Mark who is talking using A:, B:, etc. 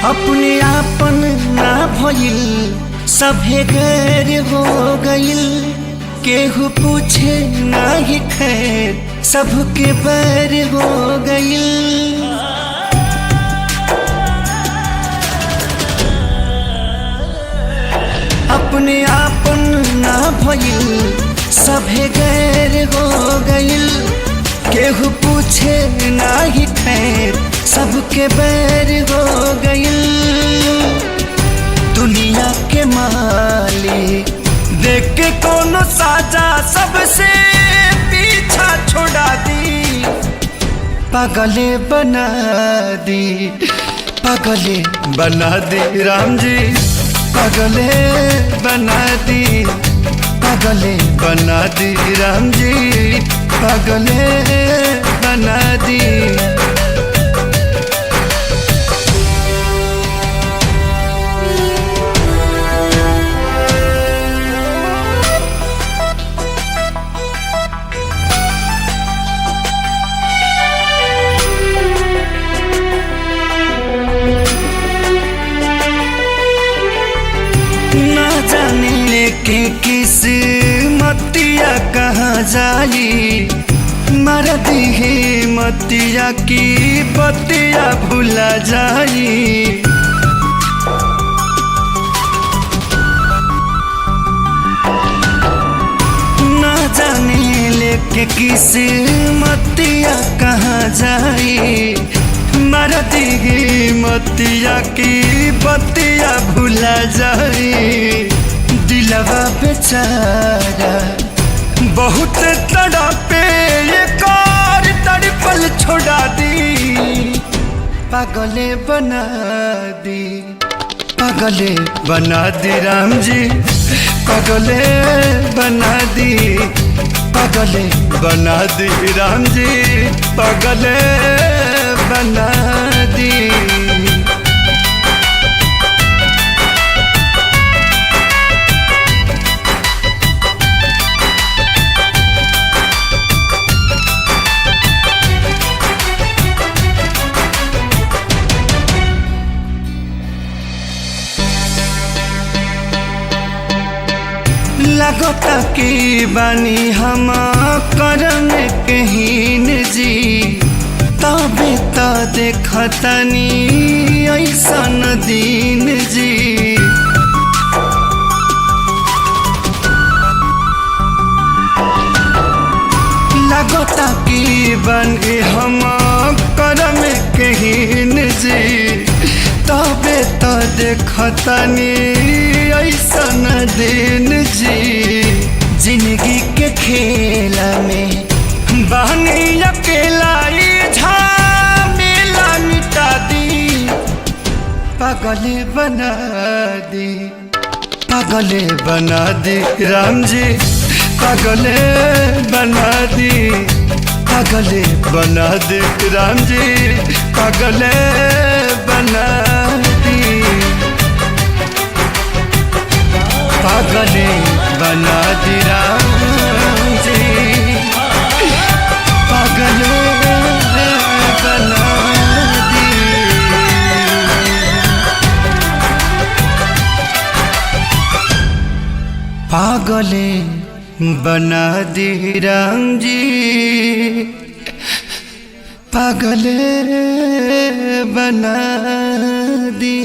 A: अपने आपन ना भइल सभे गैर हो गइल। केहू पूछे नाही खैर सबके बैर हो गइल। अपने आपन ना भइल सभे गैर हो गइल। केहू पूछे नाही खैर सबके बैर हो गइल। दुनिया के मालिक देख के कोनो साजा सबसे पीछा छोड़ा दी। पागले बना दी, पागले बना दी राम जी, पागले बना दी, पागले बना दी राम जी, पागले बना दी। के किस मतिया कहाँ जाई, मर दी मतिया की बतिया भुला जाई। ना जाने लेके किस मतिया कहाँ जाई, मर दी मतिया की बतिया भुला जाई। दिलवा बेचारा बहुत तड़पे ये कार तड़पल छोड़ा दी। पागले बना दी, पागले बना दी राम जी, पागले बना दी, पागले बना दी राम जी, पागले बना दी। लगता की बानी हम करम कहीन जी, तबे तो देखतनी ऐसन दिन जी। लगता की बानी हम करम कहीन जी, तबे तो देखतनी ऐसन दिन जी। जिंदगी के खेला में बहनी अकेला झमेला मिटा दी। पागले बना दी, पागले बना दी राम जी, पागले बना दी, पागले बना दी राम जी, पागले बना दी। पागले बना दी राम जी, पागले बना दी। पागले बना दी राम जी, पागले बना दी।